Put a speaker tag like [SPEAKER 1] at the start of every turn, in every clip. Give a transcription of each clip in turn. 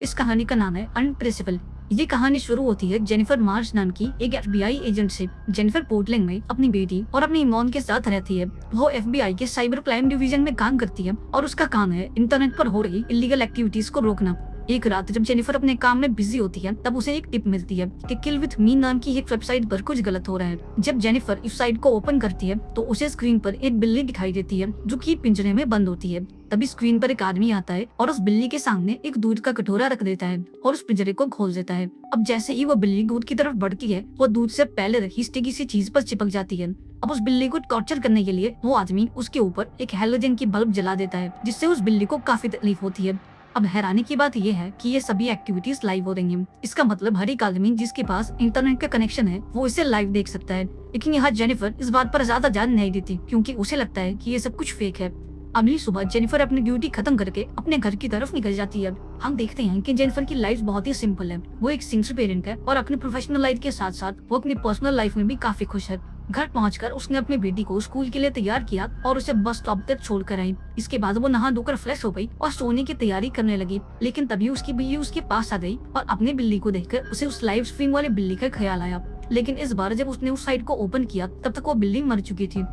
[SPEAKER 1] इस कहानी का नाम है अनट्रेसेबल। ये कहानी शुरू होती है जेनिफर मार्श नाम की एक एफबीआई एजेंट से। जेनिफर पोर्टलैंड में अपनी बेटी और अपनी मॉम के साथ रहती है। वो एफबीआई के साइबर क्राइम डिवीजन में काम करती है और उसका काम है इंटरनेट पर हो रही इलीगल एक्टिविटीज को रोकना। एक रात जब जेनिफर अपने काम में बिजी होती है तब उसे एक टिप मिलती है कि किल विथ मी नाम की एक वेबसाइट पर कुछ गलत हो रहा है। जब जेनिफर इस साइट को ओपन करती है तो उसे स्क्रीन पर एक बिल्ली दिखाई देती है जो कि पिंजरे में बंद होती है। तभी स्क्रीन पर एक आदमी आता है और उस बिल्ली के सामने एक दूध का कटोरा रख देता है और उस पिंजरे को खोल देता है। अब जैसे ही वो बिल्ली दूध की तरफ बढ़ती है वो दूध से पहले रखी स्टिकी सी चीज पर चिपक जाती है। अब उस बिल्ली को टॉर्चर करने के लिए वो आदमी उसके ऊपर एक हैलोजन की बल्ब जला देता है जिससे उस बिल्ली को काफी तकलीफ होती है। अब हैरानी की बात यह है कि ये सभी एक्टिविटीज लाइव हो रही हैं। इसका मतलब हर एक आदमी जिसके पास इंटरनेट का कनेक्शन है वो इसे लाइव देख सकता है। लेकिन यहाँ जेनिफर इस बात पर ज्यादा ध्यान नहीं देती क्योंकि उसे लगता है कि ये सब कुछ फेक है। अगली सुबह जेनिफर अपनी ड्यूटी खत्म करके अपने घर की तरफ निकल जाती है। हम देखते हैं कि जेनिफर की लाइफ बहुत ही सिंपल है। वो एक सिंगल पेरेंट है और अपनी प्रोफेशनल लाइफ के साथ साथ वो अपनी पर्सनल लाइफ में भी काफी खुश है। घर पहुंचकर उसने अपनी बेटी को स्कूल के लिए तैयार किया और उसे बस स्टॉप तक छोड़कर आई। इसके बाद वो नहा धोकर फ्रेश हो गई और सोने की तैयारी करने लगी। लेकिन तभी उसकी बिल्ली उसके पास आ गई और अपनी बिल्ली को देखकर उसे उस लाइव स्ट्रीम वाली बिल्ली का ख्याल आया। लेकिन इस बार जब उसने उस साइट को ओपन किया तब तक वो बिल्ली मर चुकी थी।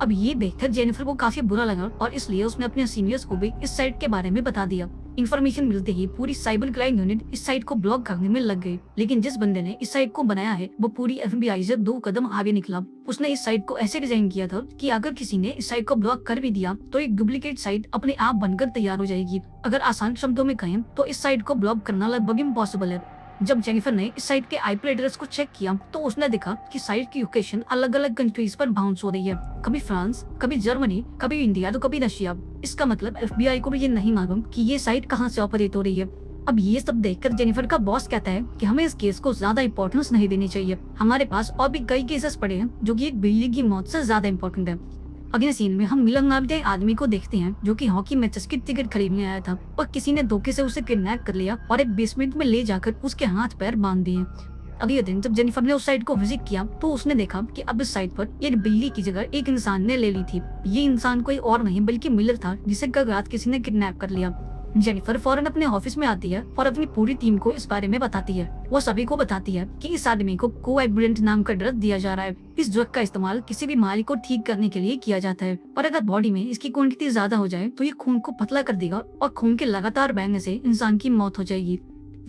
[SPEAKER 1] अब ये देखकर जेनिफर को काफी बुरा लगा और इसलिए उसने अपने सीनियर्स को भी इस साइट के बारे में बता दिया। इन्फॉर्मेशन मिलते ही पूरी साइबर क्राइम यूनिट इस साइट को ब्लॉक करने में लग गई। लेकिन जिस बंदे ने इस साइट को बनाया है वो पूरी एफबीआई से 2 कदम आगे निकला। उसने इस साइट को ऐसे डिजाइन किया था कि अगर किसी ने इस साइट को ब्लॉक कर भी दिया तो एक डुप्लीकेट साइट अपने आप बनकर तैयार हो जाएगी। अगर आसान शब्दों में कहें तो इस साइट को ब्लॉक करना लगभग इम्पॉसिबल है। जब जेनिफर ने इस साइट के आईपी एड्रेस को चेक किया तो उसने देखा कि साइट की लोकेशन अलग अलग कंट्रीज पर बाउंस हो रही है। कभी फ्रांस, कभी जर्मनी, कभी इंडिया तो कभी रशिया। इसका मतलब एफबीआई को भी ये नहीं मालूम कि ये साइट कहाँ से ऑपरेट हो रही है। अब ये सब देखकर जेनिफर का बॉस कहता है कि हमें इस केस को ज्यादा इंपॉर्टेंस नहीं देनी चाहिए। हमारे पास और भी कई केसेस पड़े हैं जो कि एक बिल्ली की मौत से ज्यादा इम्पोर्टेंट है। अगले सीन में हम मिलन नाम के आदमी को देखते हैं जो कि हॉकी मैचेस की टिकट खरीदने आया था और किसी ने धोखे से उसे किडनैप कर लिया और एक बेसमेंट में ले जाकर उसके हाथ पैर बांध दिए। अगले दिन जब जेनिफर ने उस साइट को विजिट किया तो उसने देखा कि अब इस साइट पर एक बिल्ली की जगह एक इंसान ने ले ली थी। ये इंसान कोई और नहीं बल्कि मिलर था जिसे कल रात किसी ने किडनैप कर लिया। जेनिफर फौरन अपने ऑफिस में आती है और अपनी पूरी टीम को इस बारे में बताती है। वो सभी को बताती है कि इस आदमी को कोएबिलिएंट नाम का ड्रग दिया जा रहा है। इस ड्रग का इस्तेमाल किसी भी बीमारी को ठीक करने के लिए किया जाता है और अगर बॉडी में इसकी क्वांटिटी ज्यादा हो जाए तो ये खून को पतला कर देगा और खून के लगातार बहने से इंसान की मौत हो जाएगी।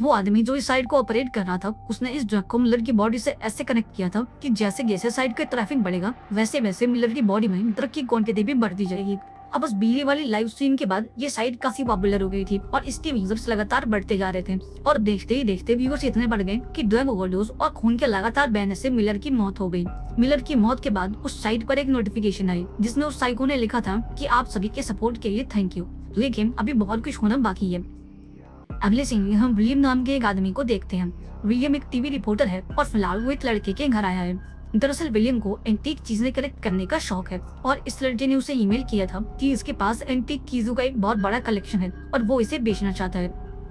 [SPEAKER 1] वो आदमी जो इस साइट को ऑपरेट कर रहा था उसने इस ड्रग को मिलर की बॉडी से ऐसे कनेक्ट किया था कि जैसे जैसे साइट का ट्रैफिक बढ़ेगा वैसे वैसे मिलर की बॉडी में ड्रग की क्वांटिटी भी बढ़ती जाएगी। अब उस बिल्ली वाली लाइव स्ट्रीम के बाद ये साइट काफी पॉपुलर हो गई थी और इसके यूजर्स लगातार बढ़ते जा रहे थे और देखते ही देखते व्यूअर्स इतने बढ़ गए कि ड्रग ओवरडोज और खून के लगातार बहने से मिलर की मौत हो गई। मिलर की मौत के बाद उस साइट पर एक नोटिफिकेशन आई जिसमें उस साइको ने लिखा था कि आप सभी के सपोर्ट के लिए थैंक यू, लेकिन अभी बहुत कुछ होना बाकी है। अगले सीन में हम विलियम नाम के एक आदमी को देखते हैं। विलियम एक टीवी रिपोर्टर है और फिलहाल वो एक लड़के के घर आया है। दरअसल विलियम को एंटीक चीजें कलेक्ट करने का शौक है और इस लड़के ने उसे ईमेल किया था कि इसके पास एंटीक चीजों का एक बहुत बड़ा कलेक्शन है और वो इसे बेचना चाहता है।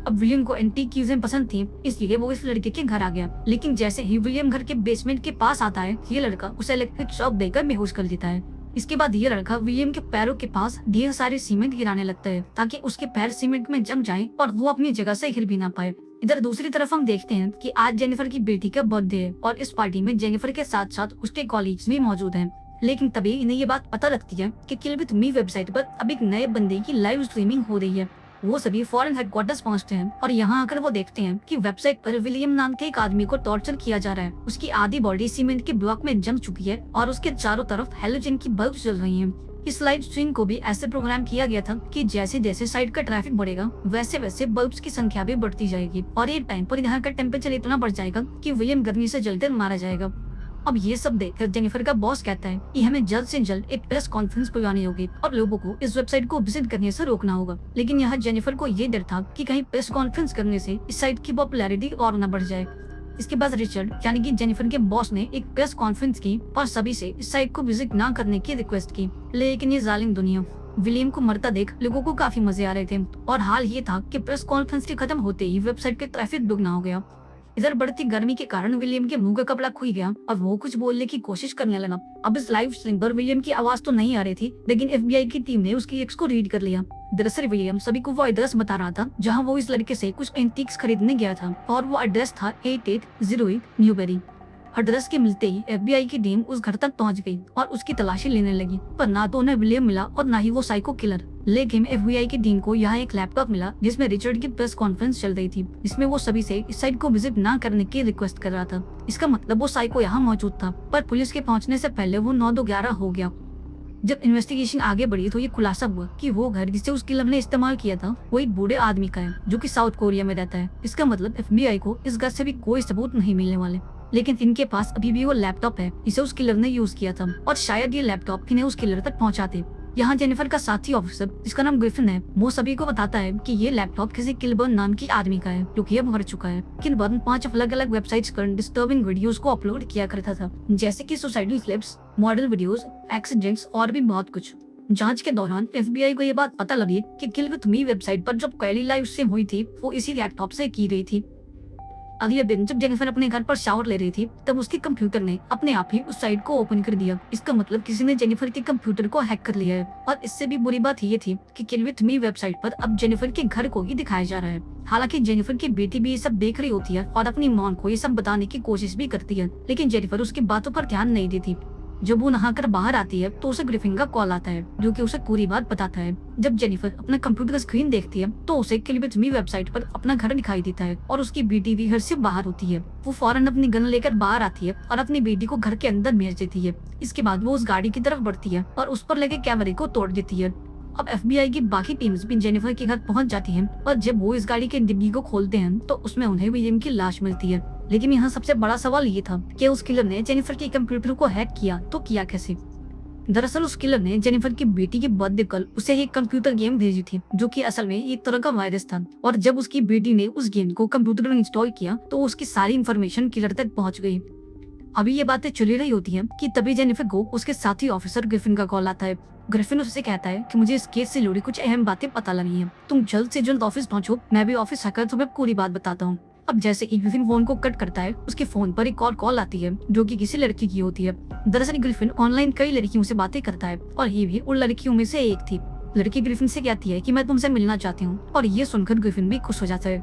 [SPEAKER 1] अब विलियम को एंटीक चीजें पसंद थी इसलिए वो इस लड़के के घर आ गया। लेकिन जैसे ही विलियम घर के बेसमेंट के पास आता है ये लड़का उसे इलेक्ट्रिक शॉक देकर बेहोश कर देता है। इसके बाद ये लड़का विलियम के पैरों के पास ढेर सारे सीमेंट गिराने लगता है ताकि उसके पैर सीमेंट में जम जाएं और वो अपनी जगह से हिल भी ना पाए। इधर दूसरी तरफ हम देखते हैं कि आज जेनिफर की बेटी का बर्थडे है और इस पार्टी में जेनिफर के साथ साथ उसके कॉलीग्स भी मौजूद हैं। लेकिन तभी इन्हें ये बात पता लगती है कि किल विथ मी वेबसाइट पर अब एक नए बंदे की लाइव स्ट्रीमिंग हो रही है। वो सभी फॉरेन हेडक्वार्टर्स पहुंचते हैं और यहाँ आकर वो देखते हैं कि वेबसाइट पर विलियम नाम के एक आदमी को टॉर्चर किया जा रहा है। उसकी आधी बॉडी सीमेंट के ब्लॉक में जम चुकी है और उसके चारों तरफ हैलोजन की बल्ब जल रही हैं। इस लाइव स्ट्रीम को भी ऐसे प्रोग्राम किया गया था कि जैसे जैसे साइट का ट्रैफिक बढ़ेगा वैसे वैसे बल्ब्स की संख्या भी बढ़ती जाएगी और एक टाइम पर यहाँ का टेम्परेचर इतना बढ़ जाएगा कि विलियम गर्मी से जलकर मारा जाएगा। अब ये सब देखकर जेनिफर का बॉस कहता है कि हमें जल्द से जल्द एक प्रेस कॉन्फ्रेंस बुलानी होगी और लोगों को इस वेबसाइट को विजिट करने से रोकना होगा। लेकिन यहाँ जेनिफर को ये डर था कि कहीं प्रेस कॉन्फ्रेंस करने से इस साइट की पॉपुलैरिटी और न बढ़ जाए। इसके बाद रिचर्ड यानी कि जेनिफर के बॉस ने एक प्रेस कॉन्फ्रेंस की और सभी से इस साइट को विजिट ना करने की रिक्वेस्ट की। लेकिन ये जालिम दुनिया, विलियम को मरता देख लोगों को काफी मजे आ रहे थे और हाल ये था कि प्रेस कॉन्फ्रेंस के खत्म होते ही वेबसाइट के ट्रैफिक दुगना हो गया। इधर बढ़ती गर्मी के कारण विलियम के मुंह का कपड़ा खुल गया और वो कुछ बोलने की कोशिश करने लगा। अब इस लाइव स्ट्रीम पर विलियम की आवाज तो नहीं आ रही थी, लेकिन एफबीआई की टीम ने उसकी एक्स को रीड कर लिया। दरअसल विलियम सभी को वो एड्रेस बता रहा था जहाँ वो इस लड़के से कुछ एंटीक्स खरीदने गया था, और वो एड्रेस था 8808 न्यूबेरी। एड्रेस के मिलते ही एफबीआई की टीम उस घर तक पहुंच गई और उसकी तलाशी लेने लगी, पर ना तो उन्हें विलियम मिला और ना ही वो साइको किलर। लेकिन एफबीआई की टीम को यहाँ एक लैपटॉप मिला जिसमें रिचर्ड की प्रेस कॉन्फ्रेंस चल रही थी, जिसमें वो सभी से इस साइट को विजिट ना करने की रिक्वेस्ट कर रहा था। इसका मतलब वो साइको यहाँ मौजूद था, पर पुलिस के पहुंचने से पहले वो 9-11 हो गया। जब इन्वेस्टिगेशन आगे बढ़ी तो ये खुलासा हुआ कि वो घर जिसे उस किलर ने इस्तेमाल किया था वो एक बूढ़े आदमी का है जो कि साउथ कोरिया में रहता है। इसका मतलब एफबीआई को इस घर से भी कोई सबूत नहीं मिलने वाले, लेकिन इनके पास अभी भी वो लैपटॉप है जिसे उस किलर ने यूज किया था, और शायद ये लैपटॉप इन्हें उस किलर तक पहुंचाते। यहाँ जेनिफर का साथी ऑफिसर जिसका नाम ग्रिफिन है, वो सभी को बताता है कि ये लैपटॉप किसी किलबर्न नाम की आदमी का है जो कि अब मर चुका है। किलबर्न 5 अलग अलग वेबसाइट्स पर डिस्टर्बिंग वीडियोस को अपलोड किया करता था, जैसे कि suicidal clips, model videos, accidents और भी बहुत कुछ। जांच के दौरान एफबीआई को ये बात पता लगी कि किल विथ मी वेबसाइट पर जब पहली लाइव स्ट्रीम हुई थी वो इसी लैपटॉप से की गई थी। अगले दिन जब जेनिफर अपने घर पर शावर ले रही थी तब उसके कंप्यूटर ने अपने आप ही उस साइट को ओपन कर दिया। इसका मतलब किसी ने जेनिफर के कंप्यूटर को हैक कर लिया है, और इससे भी बुरी बात ये थी कि किल विथ मी वेबसाइट पर अब जेनिफर के घर को ही दिखाया जा रहा है। हालांकि जेनिफर की बेटी भी ये सब देख रही होती है और अपनी मॉम को ये सब बताने की कोशिश भी करती है, लेकिन जेनिफर उसकी बातों पर ध्यान नहीं देती। जब वो नहाकर बाहर आती है तो उसे ग्रिफिन का कॉल आता है जो कि उसे पूरी बात बताता है। जब जेनिफर अपना कंप्यूटर स्क्रीन देखती है तो उसे किल विथ मी वेबसाइट पर अपना घर दिखाई देता है और उसकी बेटी भी घर से बाहर होती है। वो फौरन अपनी गन लेकर बाहर आती है और अपनी बेटी को घर के अंदर भेज देती है। इसके बाद वो उस गाड़ी की तरफ बढ़ती है और उस पर लगे कैमरे को तोड़ देती है। अब एफबीआई की बाकी टीम्स भी जेनिफर के घर पहुंच जाती हैं, और जब वो इस गाड़ी के डिब्बी को खोलते हैं तो उसमें उन्हें विलियम की लाश मिलती है। लेकिन यहाँ सबसे बड़ा सवाल ये था कि उस किलर ने जेनिफर के कंप्यूटर को हैक किया तो किया कैसे। दरअसल उस किलर ने जेनिफर की बेटी के बर्थडे कल उसे एक कंप्यूटर गेम भेजी थी जो कि असल में एक तरह का वायरस था, और जब उसकी बेटी ने उस गेम को कंप्यूटर में इंस्टॉल किया तो उसकी सारी इन्फॉर्मेशन किलर तक पहुंच गई। अभी ये बातें चली रही होती हैं कि तभी जेनिफर को उसके साथी ऑफिसर ग्रिफिन का कॉल आता है। ग्रिफिन उससे कहता है कि मुझे इस केस से जुड़ी कुछ अहम बातें पता लगी हैं, तुम जल्द से जल्द ऑफिस पहुंचो, मैं भी ऑफिस आकर तुम्हें पूरी बात बताता हूँ। अब जैसे ही ग्रिफिन फोन को कट करता है उसके फोन पर एक और कॉल आती है जो कि किसी लड़की की होती है। दरअसल ग्रिफिन ऑनलाइन कई लड़कियों से बातें करता है और ये भी उन लड़कियों में से एक थी। लड़की ग्रिफिन से कहती है कि मैं तुमसे मिलना चाहती हूँ, और ये सुनकर ग्रिफिन भी खुश हो जाता है।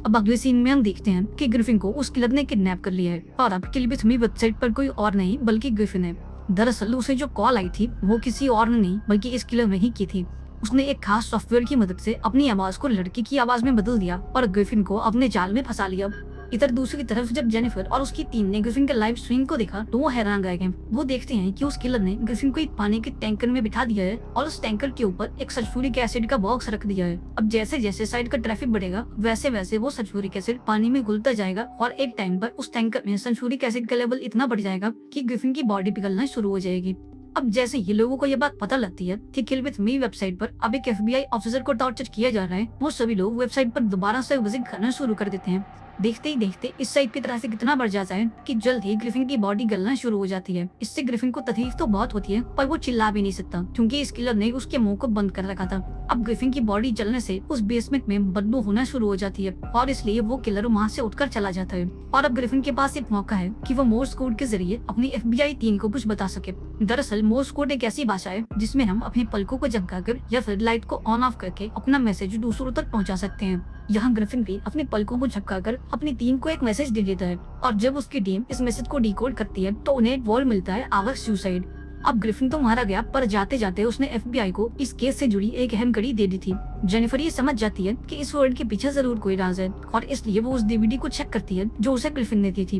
[SPEAKER 1] अब अगले सीन में हम देखते हैं कि ग्रिफिन को उस किलर ने किडनैप कर लिया है, और अब किल विथ मी वेबसाइट पर कोई और नहीं बल्कि ग्रिफिन है। दरअसल उसे जो कॉल आई थी वो किसी और ने नहीं बल्कि इस किलर ने ही की थी। उसने एक खास सॉफ्टवेयर की मदद से अपनी आवाज को लड़की की आवाज में बदल दिया और ग्रिफिन को अपने जाल में फंसा लिया। इधर दूसरी तरफ जब जेनिफर और उसकी टीम ने ग्रिफिन के लाइव स्ट्रीम को देखा तो वो हैरान रह गए। वो देखते हैं कि उस किलर ने ग्रिफिन को एक पानी के टैंकर में बिठा दिया है और उस टैंकर के ऊपर एक सल्फ्यूरिक एसिड का बॉक्स रख दिया है। अब जैसे जैसे साइड का ट्रैफिक बढ़ेगा वैसे वैसे वो सल्फ्यूरिक एसिड पानी में घुलता जाएगा, और एक टाइम पर उस टैंकर में सल्फ्यूरिक एसिड का लेवल इतना बढ़ जाएगा कि ग्रिफिन की बॉडी पिघलना शुरू हो जाएगी। अब जैसे ये लोगों को ये बात पता लगती है कि किल विथ मी वेबसाइट पर अब एक एफबीआई ऑफिसर को टॉर्चर किया जा रहा है, वो सभी लोग वेबसाइट पर दोबारा से विजिट करना शुरू कर देते हैं। देखते ही देखते इस साइट की तरह से कितना बढ़ जाता है कि जल्द ही ग्रिफिन की बॉडी गलना शुरू हो जाती है। इससे ग्रिफिन को तकलीफ तो बहुत होती है, पर वो चिल्ला भी नहीं सकता क्योंकि इस किलर ने उसके मुंह को बंद कर रखा था। अब ग्रिफिन की बॉडी जलने से उस बेसमेंट में बदबू होना शुरू हो जाती है, और इसलिए वो किलर वहाँ से उठकर चला जाता है। और अब ग्रिफिन के पास एक मौका है कि वो मोर्स कोड के जरिए अपनी एफबीआई टीम को कुछ बता सके। दरअसल मोर्स कोड एक ऐसी भाषा है जिसमें हम अपने पलकों को झपकाकर या फिर लाइट को ऑन ऑफ करके अपना मैसेज दूसरों तक पहुंचा सकते हैं। यहाँ ग्रिफिन भी अपने पलकों को झपकाकर अपनी टीम को एक मैसेज दे देता है, और जब उसकी टीम इस मैसेज को डिकोड करती है तो उन्हें एक वर्ड मिलता है, आवर सुसाइड। अब ग्रिफिन तो मारा गया, पर जाते जाते उसने एफबीआई को इस केस से जुड़ी एक अहम कड़ी दे दी थी। जेनिफर ये समझ जाती है कि इस वर्ड के पीछे जरूर कोई राज है, और इसलिए वो उस डीवीडी को चेक करती है जो उसे ग्रिफिन ने दी थी।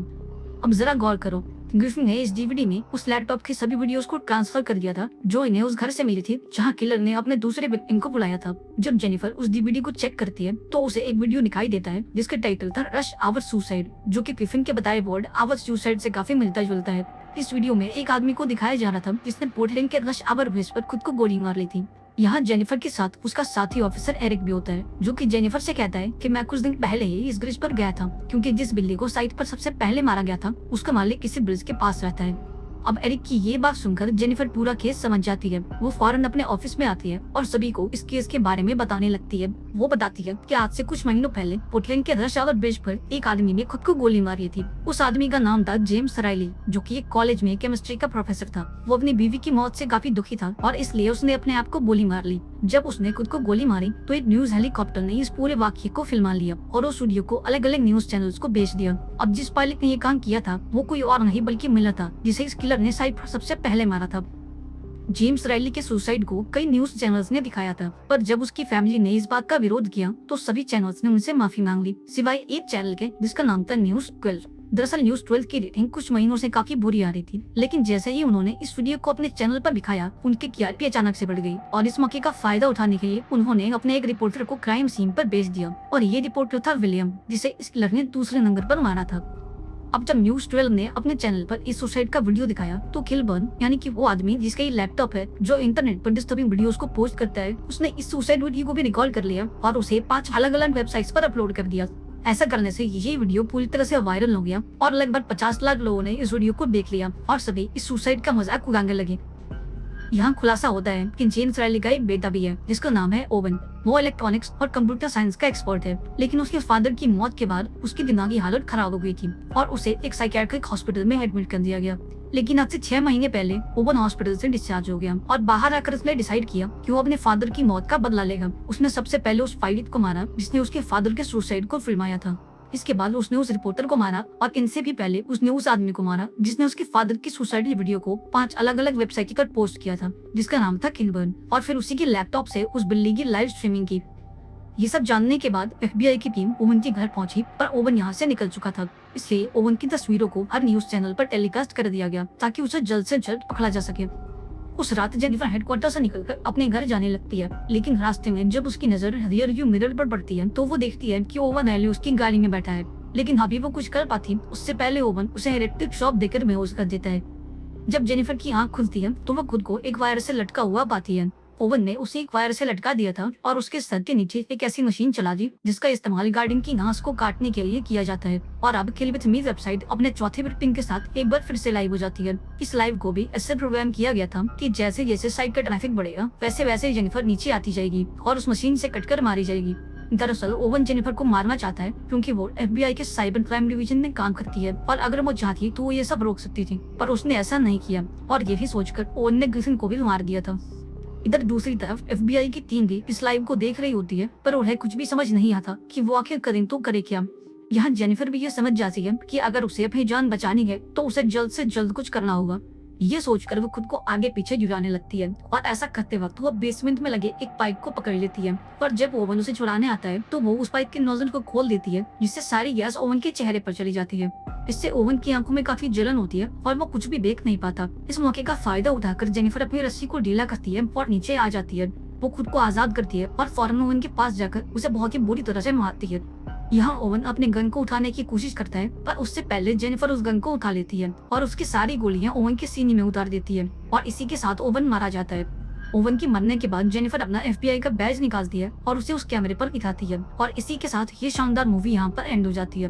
[SPEAKER 1] अब जरा गौर करो, ग्रिफिन ने इस डीवीडी में उस लैपटॉप की सभी वीडियोस को ट्रांसफर कर दिया था जो इन्हें उस घर से मिली थी जहां किलर ने अपने दूसरे विक्टिम को बुलाया था। जब जेनिफर उस डीवीडी को चेक करती है तो उसे एक वीडियो दिखाई देता है जिसका टाइटल था रश आवर सुसाइड, जो कि ग्रिफिन के बताए वर्ड आवर सुसाइड से काफी मिलता जुलता है। इस वीडियो में एक आदमी को दिखाया जा रहा था जिसने पोर्टलैंड के रश आवर बेस पर खुद को गोली मार ली थी। यहाँ जेनिफर के साथ उसका साथी ऑफिसर एरिक भी होता है जो कि जेनिफर से कहता है कि मैं कुछ दिन पहले ही इस ब्रिज पर गया था क्योंकि जिस बिल्ली को साइट पर सबसे पहले मारा गया था उसका मालिक इसी ब्रिज के पास रहता है। अब एरिक की ये बात सुनकर जेनिफर पूरा केस समझ जाती है। वो फौरन अपने ऑफिस में आती है और सभी को इस केस के बारे में बताने लगती है। वो बताती है कि आज से कुछ महीनों पहले पोर्टलैंड के रश आवर ब्रिज पर एक आदमी ने खुद को गोली मारी थी। उस आदमी का नाम था जेम्स राइली, जो कि एक कॉलेज में केमिस्ट्री का प्रोफेसर था। वो अपनी बीवी की मौत से काफी दुखी था और इसलिए उसने अपने आप को गोली मार ली। जब उसने खुद को गोली मारी तो एक न्यूज हेलीकॉप्टर ने इस पूरे वाक्य को फिल्मा लिया और उस वीडियो को अलग अलग न्यूज चैनल्स को भेज दिया। अब जिस पायलट ने ये काम किया था वो कोई और नहीं बल्कि मिलर था, जिसे इस किलर ने साइट पर सबसे पहले मारा था। जेम्स राइली के सुसाइड को कई न्यूज चैनल्स ने दिखाया था, पर जब उसकी फैमिली ने इस बात का विरोध किया तो सभी चैनल्स ने उनसे माफी मांग ली, सिवाय एक चैनल के जिसका नाम था न्यूज 12। दरअसल न्यूज 12 की रेटिंग कुछ महीनों से काफी बुरी आ रही थी, लेकिन जैसे ही उन्होंने इस वीडियो को अपने चैनल पर दिखाया उनकी टीआरपी अचानक से बढ़ गई और इस मौके का फायदा उठाने के लिए उन्होंने अपने एक रिपोर्टर को क्राइम सीन पर भेज दिया और ये रिपोर्टर था विलियम, जिसे इस किलर ने दूसरे नंबर पर मारा था। अब जब न्यूज 12 ने अपने चैनल पर इस सुसाइड का वीडियो दिखाया तो किलबर्न, यानी कि वो आदमी जिसका ये लैपटॉप है जो इंटरनेट पर डिस्टर्बिंग वीडियोस को पोस्ट करता है, उसने इस सुसाइड वीडियो को भी रिकॉर्ड कर लिया और उसे 5 अलग अलग वेबसाइट्स पर अपलोड कर दिया। ऐसा करने से ये वीडियो पूरी तरह से वायरल हो गया और लगभग 50 लाख लोगों ने इस वीडियो को देख लिया और सभी इस सुसाइड का मजाक उड़ाने लगे। यहाँ खुलासा होता है कि जेम्स राइली का एक बेटा भी है जिसका नाम है ओवन। वो इलेक्ट्रॉनिक्स और कंप्यूटर साइंस का एक्सपर्ट है, लेकिन उसके फादर की मौत के बाद उसकी दिमागी हालत खराब हो गई थी और उसे एक साइकियाट्रिक हॉस्पिटल में एडमिट कर दिया गया। लेकिन आज से 6 महीने पहले ओवन हॉस्पिटल से डिस्चार्ज हो गया और बाहर आकर उसने डिसाइड किया कि वो अपने फादर की मौत का बदला लेगा। उसने सबसे पहले उस पायलट को मारा जिसने उसके फादर के सुसाइड को फिल्माया था। इसके बाद उसने उस रिपोर्टर को मारा और इनसे भी पहले उसने उस आदमी को मारा जिसने उसके फादर की सुसाइड वीडियो को 5 अलग अलग वेबसाइट पर पोस्ट किया था, जिसका नाम था किलबर्न, और फिर उसी के लैपटॉप से उस बिल्ली की लाइव स्ट्रीमिंग की। ये सब जानने के बाद FBI की टीम ओवन के घर पहुंची, पर ओवन यहाँ से निकल चुका था, इसलिए ओवन की तस्वीरों को हर न्यूज चैनल पर टेलीकास्ट कर दिया गया ताकि उसे जल्द से जल्द पकड़ा जा सके। उस रात जेनिफर हेडक्वार्टर से निकलकर अपने घर जाने लगती है, लेकिन रास्ते में जब उसकी नजर रियर व्यू मिरर पर पड़ती है तो वो देखती है कि ओवन राइली उसकी गाड़ी में बैठा है। लेकिन अभी वो कुछ कर पाती उससे पहले ओवन उसे इलेक्ट्रिक शॉक देकर बेहोश कर देता है। जब जेनिफर की आंख खुलती है तो वो खुद को एक वायर से लटका हुआ पाती है। ओवन ने उसे एक वायर से लटका दिया था और उसके सर के नीचे एक ऐसी मशीन चला दी जिसका इस्तेमाल गार्डन की घास को काटने के लिए किया जाता है। और अब किल विद मी वेबसाइट अपने चौथे ब्रीफिंग के साथ एक बार फिर से लाइव हो जाती है। इस लाइव को भी ऐसे प्रोग्राम किया गया था कि जैसे जैसे साइट का ट्रैफिक बढ़ेगा वैसे वैसे जेनिफर नीचे आती जाएगी और उस मशीन से कटकर मारी जाएगी। दरअसल ओवन जेनिफर को मारना चाहता है क्योंकि वो FBI के साइबर क्राइम डिवीजन में काम करती है और अगर वो चाहती तो वो ये सब रोक सकती थी, पर उसने ऐसा नहीं किया और यही सोचकर ओवन ने ग्रिफिन को भी मार दिया था। इधर दूसरी तरफ FBI की टीम भी इस लाइव को देख रही होती है, पर उन्हें कुछ भी समझ नहीं आता कि वो आखिर करें तो करे क्या। यहाँ जेनिफर भी ये समझ जाती है कि अगर उसे अपनी जान बचानी है तो उसे जल्द से जल्द कुछ करना होगा। ये सोचकर वो खुद को आगे पीछे जुड़ाने लगती है और ऐसा करते वक्त वो बेसमेंट में लगे एक पाइप को पकड़ लेती है, पर जब ओवन उसे छुड़ाने आता है तो वो उस पाइप के नोजल को खोल देती है जिससे सारी गैस ओवन के चेहरे पर चली जाती है। इससे ओवन की आंखों में काफी जलन होती है और वो कुछ भी देख नहीं पाता। इस मौके का फायदा उठाकर जेनिफर अपनी रस्सी को ढीला करती है और नीचे आ जाती है। वो खुद को आजाद करती है और फौरन ओवन के पास जाकर उसे बहुत ही बुरी तरह से मारती है। यहाँ ओवन अपने गन को उठाने की कोशिश करता है, पर उससे पहले जेनिफर उस गन को उठा लेती है और उसकी सारी गोलियां ओवन के सीने में उतार देती है और इसी के साथ ओवन मारा जाता है। ओवन की मरने के बाद जेनिफर अपना FBI का बैज निकालती है और उसे उस कैमरे पर दिखाती है और इसी के साथ ये शानदार मूवी यहाँ पर एंड हो जाती है।